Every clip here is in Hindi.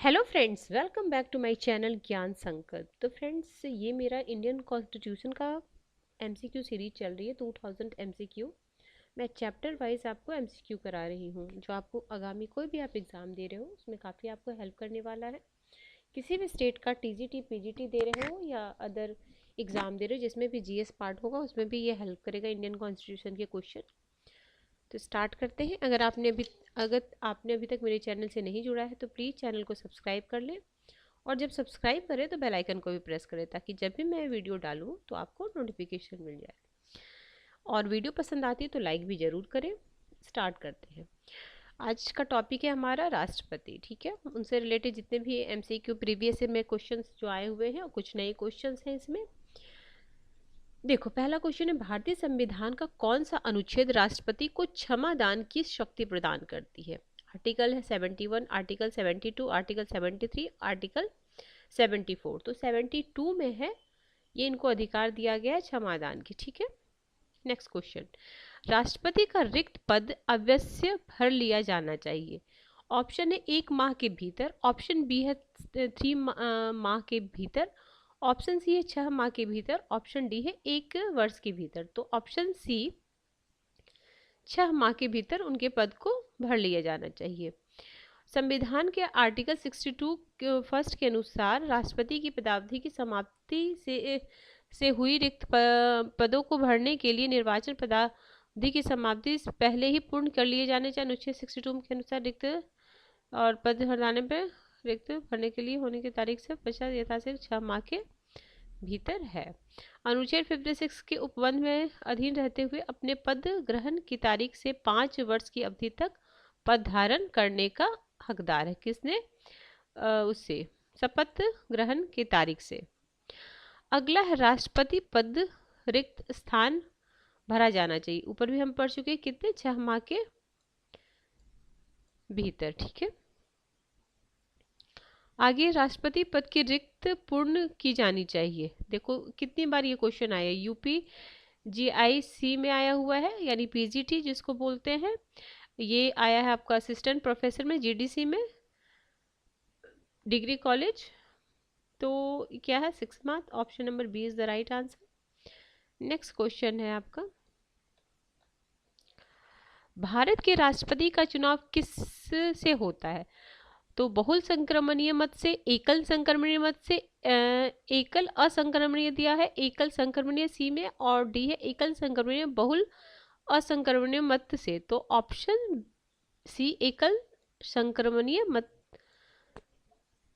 Hello friends, welcome back to my channel Gyan Sankalp. तो फ्रेंड्स, ये मेरा इंडियन कॉन्स्टिट्यूशन का एमसीक्यू सीरीज चल रही है 2000 एमसीक्यू। मैं चैप्टर वाइज आपको एमसीक्यू करा रही हूँ, जो आपको आगामी कोई भी आप एग्ज़ाम दे रहे हो उसमें काफ़ी आपको हेल्प करने वाला है। किसी भी स्टेट का टीजीटी पीजीटी दे रहे हो या अदर एग्ज़ाम दे रहे हो जिसमें भी जीएस पार्ट होगा, उसमें भी ये हेल्प करेगा इंडियन कॉन्स्टिट्यूशन के क्वेश्चन। तो स्टार्ट करते हैं। अगर आपने अभी तक मेरे चैनल से नहीं जुड़ा है तो प्लीज़ चैनल को सब्सक्राइब कर लें, और जब सब्सक्राइब करें तो बेल आइकन को भी प्रेस करें ताकि जब भी मैं वीडियो डालूँ तो आपको नोटिफिकेशन मिल जाए। और वीडियो पसंद आती है तो लाइक भी ज़रूर करें। स्टार्ट करते हैं। आज का टॉपिक है हमारा राष्ट्रपति। ठीक है, उनसे रिलेटेड जितने भी एमसीक्यू प्रीवियस में क्वेश्चंस जो आए हुए हैं और कुछ नए क्वेश्चंस हैं इसमें। देखो, पहला क्वेश्चन है, भारतीय संविधान का कौन सा अनुच्छेद राष्ट्रपति को क्षमा दान की शक्ति प्रदान करती है? आर्टिकल है 71, आर्टिकल 72, आर्टिकल 73, आर्टिकल 74। तो 72 में है, ये इनको अधिकार दिया गया है क्षमा दान की। ठीक है, नेक्स्ट क्वेश्चन, राष्ट्रपति का रिक्त पद अवश्य भर लिया जाना चाहिए। ऑप्शन है 1 माह के भीतर, ऑप्शन बी है 3 माह के भीतर, ऑप्शन सी है 6 माह के भीतर, ऑप्शन डी है 1 वर्ष के भीतर। तो ऑप्शन सी 6 माह के भीतर उनके पद को भर लिया जाना चाहिए। संविधान के आर्टिकल 62 फर्स्ट के अनुसार राष्ट्रपति की पदावधि की समाप्ति से हुई रिक्त पदों को भरने के लिए निर्वाचन पदावधि की समाप्ति पहले ही पूर्ण कर लिए जाने चाहिए। अनुच्छेद 62 के अनुसार रिक्त और पद हटाने पर रिक्त भरने के लिए होने की तारीख से पश्चात यथाशीघ्र 6 माह के भीतर है। अनुच्छेद 56 के उपबंध में अधीन रहते हुए अपने पद ग्रहण की तारीख से 5 वर्ष की अवधि तक पद धारण करने का हकदार है। किसने? उससे शपथ ग्रहण की तारीख से। अगला है, राष्ट्रपति पद रिक्त स्थान भरा जाना चाहिए। ऊपर भी हम पढ़ चुके हैं, कितने? 6 माह के भीतर। ठीक है, आगे, राष्ट्रपति पद की रिक्त पूर्ण की जानी चाहिए। देखो कितनी बार ये क्वेश्चन आया, यूपी जीआईसी में आया हुआ है, यानी पीजीटी जिसको बोलते हैं। ये आया है आपका असिस्टेंट प्रोफेसर में, जीडीसी में, डिग्री कॉलेज। तो क्या है? 6 month. Option number B is the right answer. Next question है आपका, भारत के राष्ट्रपति का चुनाव किस से होता है? तो बहुल संक्रमणीय मत से, एकल संक्रमणीय मत से, एकल असंक्रमणीय दिया है, एकल संक्रमणीय सी में, और डी है एकल संक्रमणीय बहुल असंक्रमणीय मत से। तो ऑप्शन सी एकल संक्रमणीय मत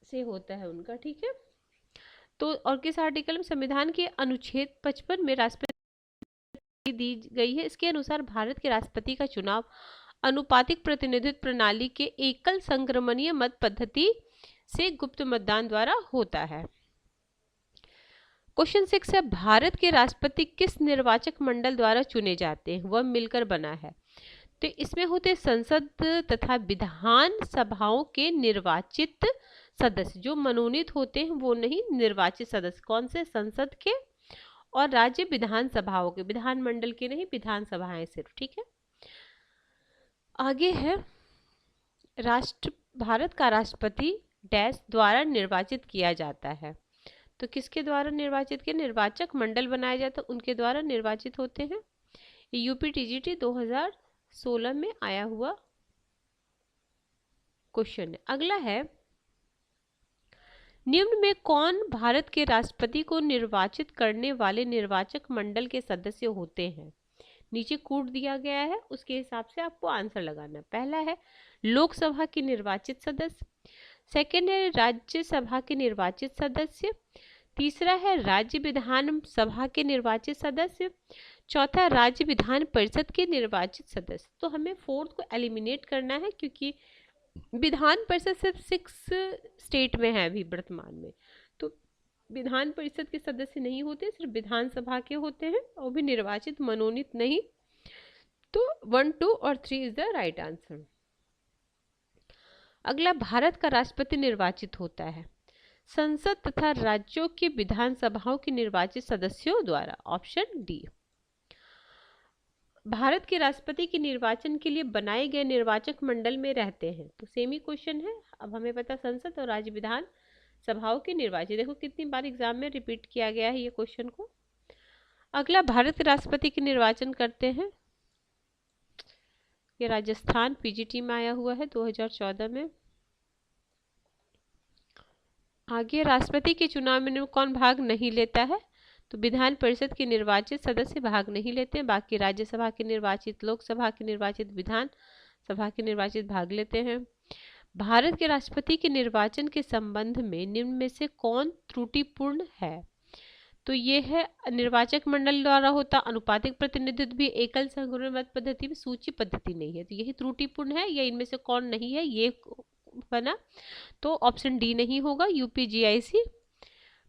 से होता है उनका। ठीक है, तो और किस आर्टिकल में? संविधान के अनुच्छेद 55 में राष्ट्रपति दी गई है। इसके अनुसार भारत के राष्ट्रपति का चुनाव अनुपातिक प्रतिनिधित्व प्रणाली के एकल संक्रमणीय मत पद्धति से गुप्त मतदान द्वारा होता है। क्वेश्चन 6 है, भारत के राष्ट्रपति किस निर्वाचक मंडल द्वारा चुने जाते हैं? वह मिलकर बना है। तो इसमें होते संसद तथा विधान सभाओं के निर्वाचित सदस्य। जो मनोनीत होते हैं वो नहीं, निर्वाचित सदस्य। कौन से? संसद के और राज्य विधानसभाओं के, विधानमंडल के नहीं, विधानसभाएं सिर्फ। ठीक है, आगे है, भारत का राष्ट्रपति डैश द्वारा निर्वाचित किया जाता है। तो किसके द्वारा निर्वाचित किया? निर्वाचक मंडल बनाया जाता है, उनके द्वारा निर्वाचित होते हैं। यूपी टीजीटी 2016 में आया हुआ क्वेश्चन है। अगला है, निम्न में कौन भारत के राष्ट्रपति को निर्वाचित करने वाले निर्वाचक मंडल के सदस्य होते हैं? नीचे कूट दिया गया है, उसके हिसाब से आपको आंसर लगाना है। पहला है लोकसभा के निर्वाचित सदस्य, सेकंड है राज्यसभा के निर्वाचित सदस्य, तीसरा है राज्य विधान सभा के निर्वाचित सदस्य, चौथा राज्य विधान परिषद के निर्वाचित सदस्य। तो हमें फोर्थ को एलिमिनेट करना है, क्योंकि विधान परिषद सिर्फ 6 स्टेट में है अभी वर्तमान में, तो विधान परिषद के सदस्य नहीं होते, सिर्फ विधानसभा के होते हैं, और भी निर्वाचित, मनोनीत नहीं। तो 1, 2 और 3 इज द राइट आंसर। अगला, भारत का राष्ट्रपति निर्वाचित होता है संसद तथा राज्यों की विधानसभाओं के निर्वाचित सदस्यों द्वारा। Option D. भारत के राष्ट्रपति के निर्वाचन के लिए बनाए गए निर्वाचक मंडल में रहते हैं। तो सेम ही क्वेश्चन है। अब हमें पता संसद और राज्य विधान सभाओं के निर्वाचित, देखो कितनी बार एग्जाम में रिपीट किया गया है ये क्वेश्चन को। अगला, भारत के राष्ट्रपति के निर्वाचन करते हैं, ये राजस्थान पीजीटी में आया हुआ है 2014 में। आगे, राष्ट्रपति के चुनाव में कौन भाग नहीं लेता है? तो विधान परिषद के निर्वाचित सदस्य भाग नहीं लेते हैं, बाकी राज्यसभा के निर्वाचित, लोकसभा के निर्वाचित, विधान सभा के निर्वाचित भाग लेते हैं। भारत के राष्ट्रपति के निर्वाचन के संबंध में निम्न में से कौन त्रुटिपूर्ण है? तो ये है निर्वाचक मंडल द्वारा होता अनुपातिक प्रतिनिधित्व भी, एकल संग्रह मत पद्धति में, सूची पद्धति नहीं है। तो यही त्रुटिपूर्ण है, या इनमें से कौन नहीं है ये बना, तो ऑप्शन डी नहीं होगा। यूपीजीआईसी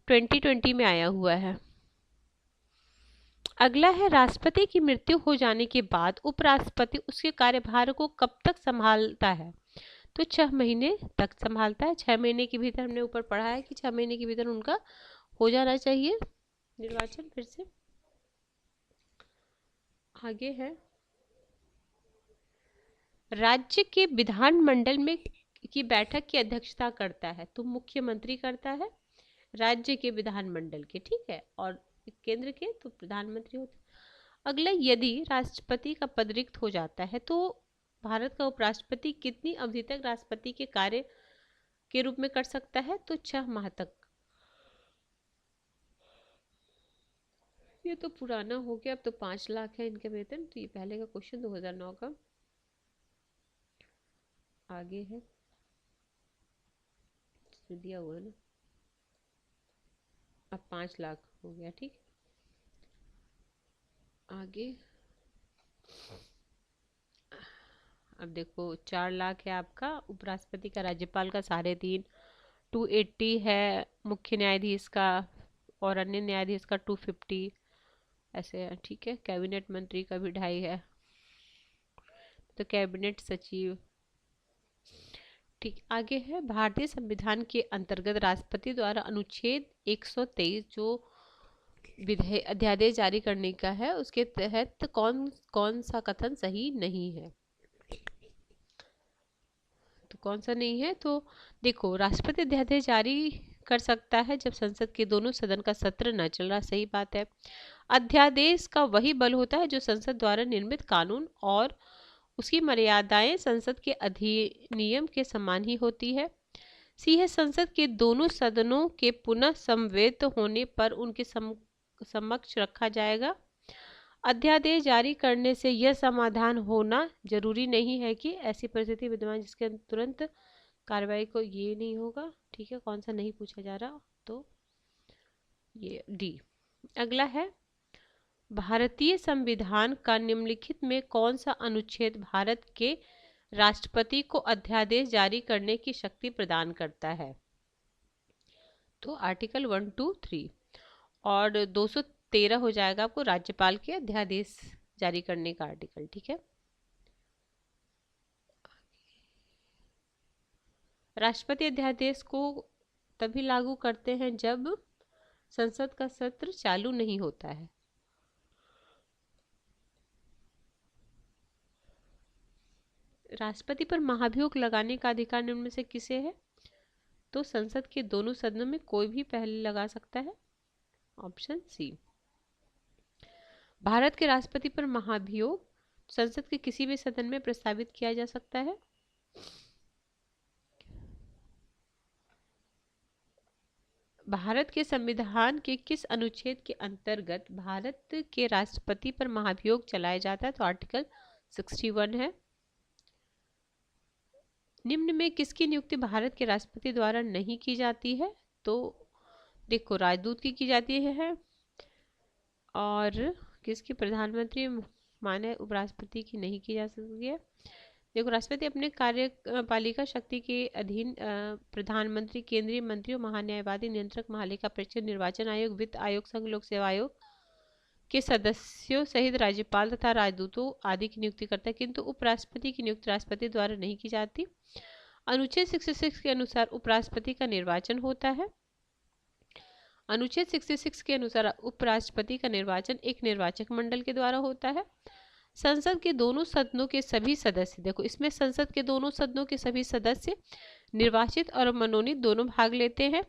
2020 में आया हुआ है। अगला है, राष्ट्रपति की मृत्यु हो जाने के बाद उपराष्ट्रपति उसके कार्यभार को कब तक संभालता है? तो 6 महीने तक संभालता है। 6 महीने के भीतर, हमने ऊपर पढ़ा है कि 6 महीने के भीतर उनका हो जाना चाहिए निर्वाचन फिर से। आगे है, राज्य के विधानमंडल में की बैठक की अध्यक्षता करता है? तो मुख्यमंत्री करता है राज्य के विधानमंडल के, ठीक है, और केंद्र के तो प्रधानमंत्री होते हैं। अगला, यदि राष्ट्रपति का पद रिक्त हो जाता है तो भारत का उपराष्ट्रपति कितनी अवधि तक राष्ट्रपति के कार्य के रूप में कर सकता है? तो 6 माह तक। ये तो पुराना हो गया, अब तो 5 लाख है इनके वेतन। तो ये पहले का क्वेश्चन 2009 का। आगे है, दिया हुआ है ना, अब 5 लाख हो गया, ठीक। आगे, अब देखो 4 लाख है आपका उपराष्ट्रपति का, राज्यपाल का 3.5, 280 है मुख्य न्यायाधीश का, और अन्य न्यायाधीश का 250 ऐसे है, ठीक है। कैबिनेट मंत्री का भी 2.5 है, तो कैबिनेट सचिव, ठीक। आगे है, भारतीय संविधान के अंतर्गत राष्ट्रपति द्वारा अनुच्छेद 123 जो अध्यादेश जारी करने का है, उसके तहत कौन कौन सा कथन सही नहीं है? तो कौन सा नहीं है? तो देखो, राष्ट्रपति अध्यादेश जारी कर सकता है जब संसद के दोनों सदन का सत्र न चल रहा, सही बात है। अध्यादेश का वही बल होता है जो संसद द्वारा निर्मित कानून और उसकी मर्यादाएं संसद के अधिनियम के समान ही होती है। सी है, संसद के दोनों सदनों के पुनः समवेत होने पर उनके समक्ष रखा जाएगा। अध्यादेश जारी करने से यह समाधान होना जरूरी नहीं है कि ऐसी परिस्थिति विद्यमान जिसके तुरंत कार्रवाई को, ये नहीं होगा, ठीक है। कौन सा नहीं पूछा जा रहा, तो ये डी। अगला है, भारतीय संविधान का निम्नलिखित में कौन सा अनुच्छेद भारत के राष्ट्रपति को अध्यादेश जारी करने की शक्ति प्रदान करता है? तो आर्टिकल 1, 2, 3 और 213 हो जाएगा आपको राज्यपाल के अध्यादेश जारी करने का आर्टिकल, ठीक है। राष्ट्रपति अध्यादेश को तभी लागू करते हैं जब संसद का सत्र चालू नहीं होता है। राष्ट्रपति पर महाभियोग लगाने का अधिकार निम्न में से किसे है? तो संसद के दोनों सदनों में कोई भी पहले लगा सकता है, ऑप्शन सी। भारत के राष्ट्रपति पर महाभियोग संसद के किसी भी सदन में प्रस्तावित किया जा सकता है। भारत के संविधान के किस अनुच्छेद के अंतर्गत भारत के राष्ट्रपति पर महाभियोग चलाया जाता है? तो आर्टिकल 61 है। निम्न में किसकी नियुक्ति भारत के राष्ट्रपति द्वारा नहीं की जाती है? तो देखो, राजदूत की जाती है, और किसकी, प्रधानमंत्री माननीय उपराष्ट्रपति की नहीं की जा सकती है। देखो, राष्ट्रपति अपने कार्यपालिका शक्ति के अधीन प्रधानमंत्री, केंद्रीय मंत्री, महान्यायवादी, नियंत्रक, महालेखा परीक्षक, निर्वाचन आयोग, वित्त आयोग, संघ लोक सेवा आयोग के सदस्यों सहित राज्यपाल तथा राजदूतों आदि की नियुक्ति करता है, किंतु उपराष्ट्रपति की नियुक्ति राष्ट्रपति द्वारा नहीं की जाती। अनुच्छेद 66 के अनुसार उपराष्ट्रपति का निर्वाचन होता है। अनुच्छेद 66 के अनुसार उपराष्ट्रपति का निर्वाचन एक निर्वाचक मंडल के द्वारा होता है। संसद के दोनों सदनों के सभी सदस्य, देखो इसमें संसद के दोनों सदनों के सभी सदस्य निर्वाचित और मनोनीत दोनों भाग लेते हैं।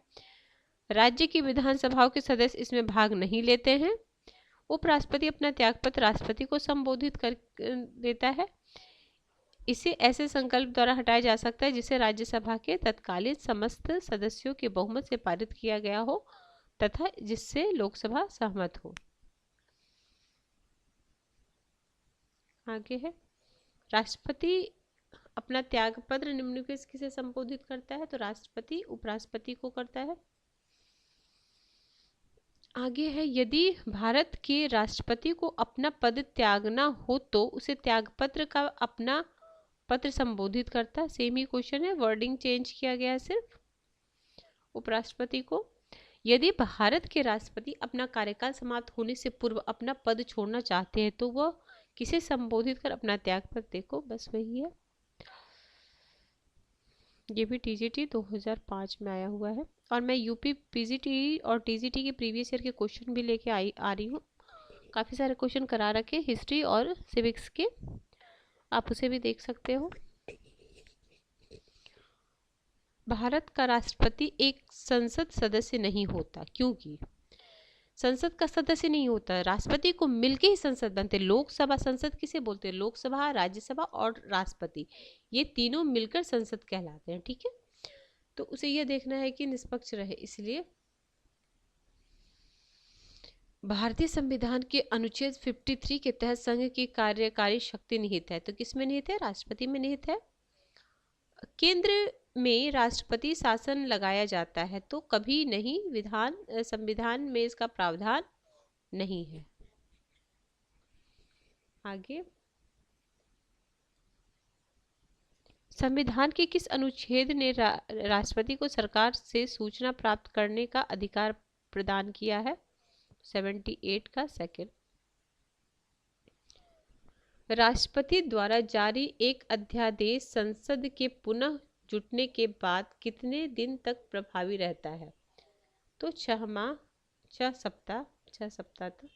राज्य की विधानसभाओं के सदस्य इसमें भाग नहीं लेते हैं। उपराष्ट्रपति अपना त्यागपत्र राष्ट्रपति को संबोधित कर देता है। इसे ऐसे संकल्प द्वारा हटाया जा सकता है जिसे राज्यसभा के तत्कालीन समस्त सदस्यों के बहुमत से पारित किया गया हो तथा जिससे लोकसभा सहमत हो। आगे है, राष्ट्रपति अपना त्यागपत्र निम्नलिखित किसे संबोधित करता है, तो राष्ट्रपति उपराष्ट्रपति को करता है। आगे है, यदि भारत के राष्ट्रपति को अपना पद त्यागना हो तो उसे त्यागपत्र का अपना पत्र संबोधित करता है। सेम ही क्वेश्चन है, वर्डिंग चेंज किया गया है सिर्फ। उपराष्ट्रपति को, यदि भारत के राष्ट्रपति अपना कार्यकाल समाप्त होने से पूर्व अपना पद छोड़ना चाहते हैं तो वह किसे संबोधित कर अपना त्यागपत्र, देखो बस वही है। ये भी टीजीटी 2005 में आया हुआ है और मैं यूपी पीजीटी और टीजीटी के प्रीवियस ईयर के क्वेश्चन भी लेके आ रही हूँ। काफ़ी सारे क्वेश्चन करा रखे हिस्ट्री और सिविक्स के, आप उसे भी देख सकते हो। भारत का राष्ट्रपति एक संसद सदस्य नहीं होता, क्योंकि संसद का सदस्य नहीं होता, राष्ट्रपति को मिलके ही संसद बनते। लोकसभा, संसद किसे बोलते हैं, लोकसभा, राज्यसभा और राष्ट्रपति, ये तीनों मिलकर संसद कहलाते हैं। ठीक है, तो उसे यह देखना है कि निष्पक्ष रहे, इसलिए भारतीय संविधान के अनुच्छेद 53 के तहत संघ की कार्यकारी शक्ति निहित है। तो किस में निहित है, राष्ट्रपति में निहित है। केंद्र में राष्ट्रपति शासन लगाया जाता है तो कभी नहीं, संविधान में इसका प्रावधान नहीं है। आगे, संविधान के किस अनुच्छेद ने राष्ट्रपति को सरकार से सूचना प्राप्त करने का अधिकार प्रदान किया है, 78 का सेकंड। राष्ट्रपति द्वारा जारी एक अध्यादेश संसद के पुनः जुटने के बाद कितने दिन तक प्रभावी रहता है, तो 6 सप्ताह तक।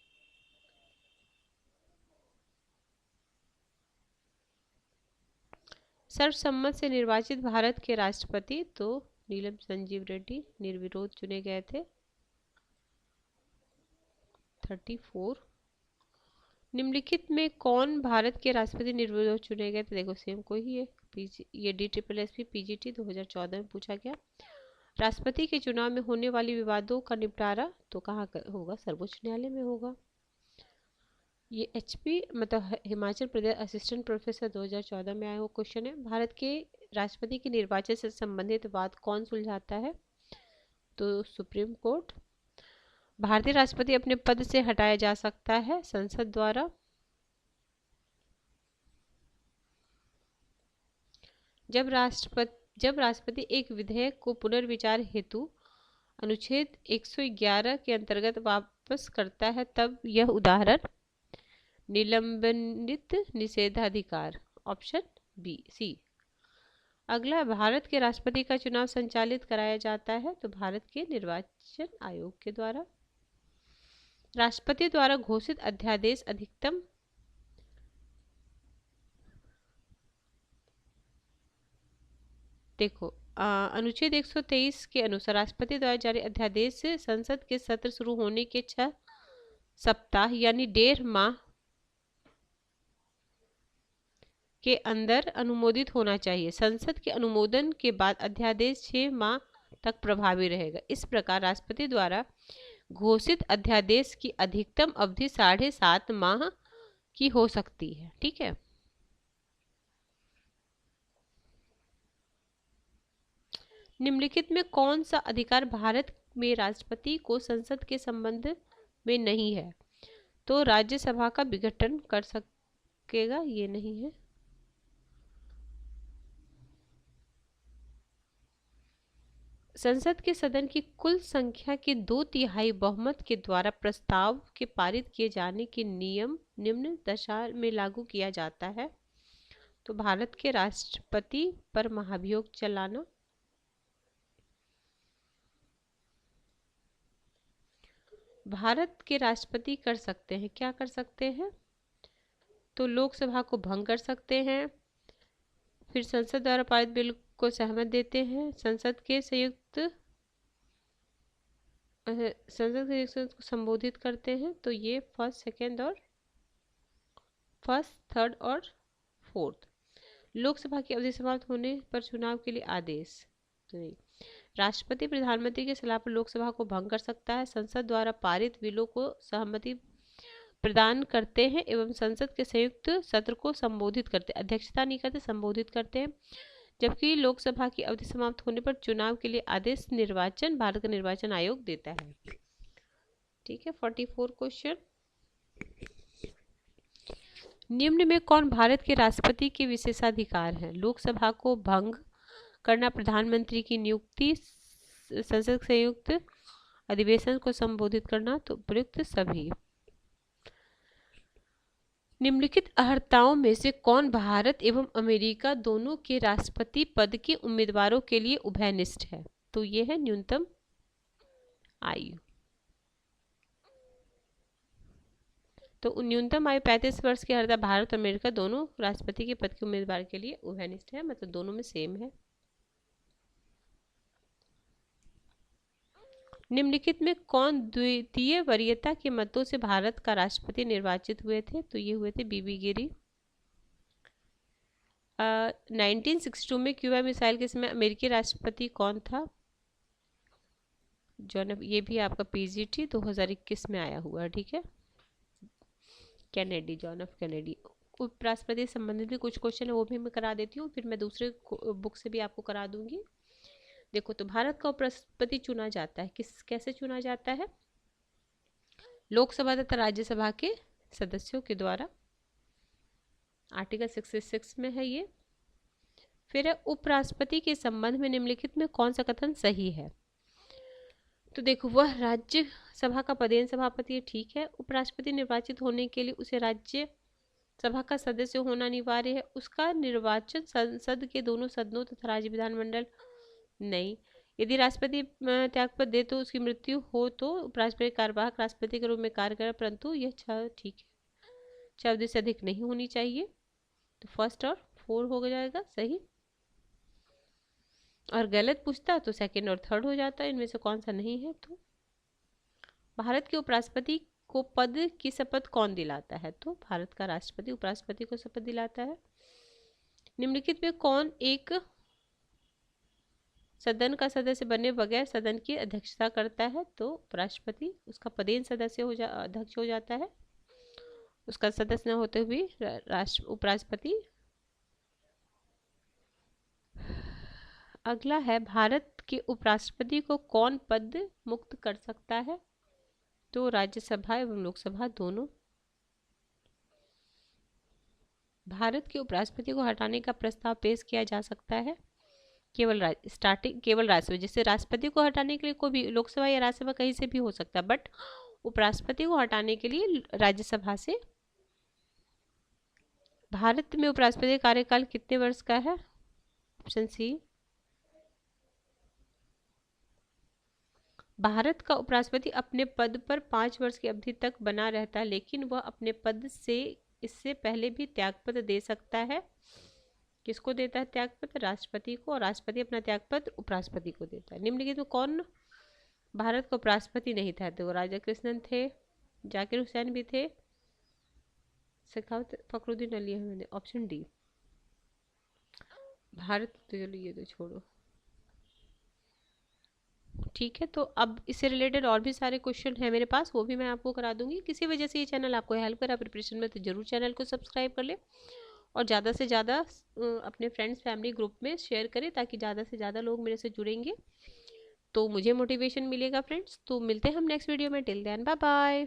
सर्वसम्मत से निर्वाचित भारत के राष्ट्रपति तो नीलम संजीव रेड्डी निर्विरोध चुने गए थे। 34, निम्नलिखित में कौन भारत के राष्ट्रपति निर्विरोध चुने गए थे, देखो सेम कोई ही है, ये DSSP PGT 2014 में पूछा गया। राष्ट्रपति के चुनाव में होने वाली विवादों का निपटारा तो कहाँ होगा, सर्वोच्च न्यायालय में होगा। ये HP मतलब हिमाचल प्रदेश असिस्टेंट प्रोफेसर 2014 में आया हुआ क्वेश्चन है। भारत के राष्ट्रपति के निर्वाचन से संबंधित वाद कौन सुलझाता है, तो सुप्रीम कोर्ट। भारतीय राष्ट्रपति अपने पद से हटाया जा सकता है संसद द्वारा। जब राष्ट्रपति एक विधेयक को पुनर्विचार हेतु अनुच्छेद 111 के अंतर्गत वापस करता है तब यह उदाहरण, निलंबित निषेधाधिकार, ऑप्शन सी। अगला, भारत के राष्ट्रपति का चुनाव संचालित कराया जाता है तो भारत के निर्वाचन आयोग के द्वारा। राष्ट्रपति द्वारा घोषित अध्यादेश अधिकतम, देखो अनुच्छेद 123 के अनुसार राष्ट्रपति द्वारा जारी अध्यादेश से संसद के सत्र शुरू होने के 6 सप्ताह यानी 1.5 माह के अंदर अनुमोदित होना चाहिए। संसद के अनुमोदन के बाद अध्यादेश 6 माह तक प्रभावी रहेगा। इस प्रकार राष्ट्रपति द्वारा घोषित अध्यादेश की अधिकतम अवधि 7.5 माह की हो सकती है। ठीक है, निम्नलिखित में कौन सा अधिकार भारत में राष्ट्रपति को संसद के संबंध में नहीं है, तो राज्यसभा का विघटन कर सकेगा, ये नहीं है। संसद के सदन की कुल संख्या के 2/3 बहुमत के द्वारा प्रस्ताव के पारित किए जाने के नियम निम्न दशा में लागू किया जाता है, तो भारत के राष्ट्रपति पर महाभियोग चलाना। भारत के राष्ट्रपति कर सकते हैं, क्या कर सकते हैं, तो लोकसभा को भंग कर सकते हैं। फिर संसद द्वारा पारित बिल को सहमत देते हैं। संसद के संयुक्त को संबोधित करते हैं। तो ये फर्स्ट, सेकेंड और फर्स्ट, थर्ड और फोर्थ। लोकसभा की अवधि समाप्त होने पर चुनाव के लिए आदेश तो नहीं। राष्ट्रपति प्रधानमंत्री की सलाह पर लोकसभा को भंग कर सकता है। संसद द्वारा पारित बिलों को सहमति प्रदान करते हैं एवं संसद के संयुक्त सत्र को संबोधित करते हैं। अध्यक्षता नहीं करते, संबोधित करते हैं। जबकि लोकसभा की अवधि समाप्त होने पर चुनाव के लिए आदेश निर्वाचन भारत का निर्वाचन आयोग देता है। ठीक है, 44 क्वेश्चन। निम्न में कौन भारत के राष्ट्रपति के विशेषाधिकार हैं? लोकसभा को भंग करना, प्रधानमंत्री की नियुक्ति, संसद संयुक्त अधिवेशन को संबोधित करना। तो प्रयुक्त सभी। निम्नलिखित अर्हताओं में से कौन भारत एवं अमेरिका दोनों के राष्ट्रपति पद के उम्मीदवारों के लिए उभयनिष्ठ है? तो ये है न्यूनतम आयु। तो न्यूनतम आयु 35 वर्ष की अर्हता भारत और अमेरिका दोनों राष्ट्रपति के पद के उम्मीदवार के लिए उभयनिष्ठ है, मतलब दोनों में सेम है। निम्नलिखित में कौन द्वितीय वरीयता के मतों से भारत का राष्ट्रपति निर्वाचित हुए थे? तो ये हुए थे बीबी गिरी। 1962 में क्यूबा मिसाइल के समय अमेरिकी राष्ट्रपति कौन था? जॉन, ये भी आपका पीजीटी 2021 में आया हुआ है। ठीक है, कैनेडी, जॉन एफ कैनेडी। उपराष्ट्रपति से संबंधित भी कुछ क्वेश्चन है, वो भी मैं करा देती हूँ, फिर मैं दूसरे बुक से भी आपको करा दूंगी। देखो, तो भारत का उपराष्ट्रपति चुना जाता है कैसे चुना जाता है? लोकसभा तथा राज्यसभा के सदस्यों के द्वारा। आर्टिकल 66 में है ये। फिर है उपराष्ट्रपति के संबंध में निम्नलिखित में कौन सा कथन सही है? तो देखो, वह राज्यसभा का पदेन सभापति है। ठीक है। उपराष्ट्रपति निर्वाचित होने के लिए उसे राज्यसभा का सदस्य होना अनिवार्य है। उसका निर्वाचन संसद के दोनों सदनों तथा राज्य विधानमंडल नहीं। यदि राष्ट्रपति त्यागपत्र दे तो उसकी मृत्यु हो तो उपराष्ट्रपति कार्यवाहक राष्ट्रपति के रूप में कार्य करे, परंतु यह 6 ठीक है 6 अवधि से अधिक नहीं होनी चाहिए। तो फर्स्ट और 4 हो जाएगा सही, और गलत पूछता तो सेकंड और थर्ड हो जाता है। इनमें से कौन सा नहीं है? तो भारत के उपराष्ट्रपति को पद की शपथ कौन दिलाता है? तो भारत का राष्ट्रपति उपराष्ट्रपति को शपथ दिलाता है। निम्नलिखित में कौन एक सदन का सदस्य बने बगैर सदन की अध्यक्षता करता है? तो उपराष्ट्रपति। उसका पदेन सदस्य अध्यक्ष हो जाता है, उसका सदस्य न होते हुए उपराष्ट्रपति। अगला है, भारत के उपराष्ट्रपति को कौन पद मुक्त कर सकता है? तो राज्यसभा एवं लोकसभा दोनों। भारत के उपराष्ट्रपति को हटाने का प्रस्ताव पेश किया जा सकता है केवल राष्ट्रपति। जैसे राष्ट्रपति को हटाने के लिए कोई भी लोकसभा या राज्यसभा कहीं से भी हो सकता है, बट उपराष्ट्रपति को हटाने के लिए राज्यसभा से। भारत में उपराष्ट्रपति कार्यकाल कितने वर्ष का है? Option C. भारत का उपराष्ट्रपति अपने पद पर 5 वर्ष की अवधि तक बना रहता है, लेकिन वह अपने पद से इससे पहले भी त्यागपत्र दे सकता है। किसको देता है त्यागपत्र? राष्ट्रपति को, और राष्ट्रपति अपना त्यागपत्र उपराष्ट्रपति को देता है। निम्नलिखित में कौन भारत का उपराष्ट्रपति नहीं था? तो राजा कृष्णन थे, जाकिर हुसैन भी थे, शेखावत, फखरुद्दीन अली अहमद। Option D. भारत तो ये तो छोड़ो। ठीक है, तो अब इससे रिलेटेड और भी सारे क्वेश्चन हैं मेरे पास, वो भी मैं आपको करा दूंगी। किसी वजह से ये चैनल आपको हेल्प करा प्रिपरेशन में तो जरूर चैनल को सब्सक्राइब कर ले, और ज़्यादा से ज़्यादा अपने फ्रेंड्स फैमिली ग्रुप में शेयर करें, ताकि ज़्यादा से ज़्यादा लोग मेरे से जुड़ेंगे तो मुझे मोटिवेशन मिलेगा फ्रेंड्स। तो मिलते हैं हम नेक्स्ट वीडियो में। Till then bye bye.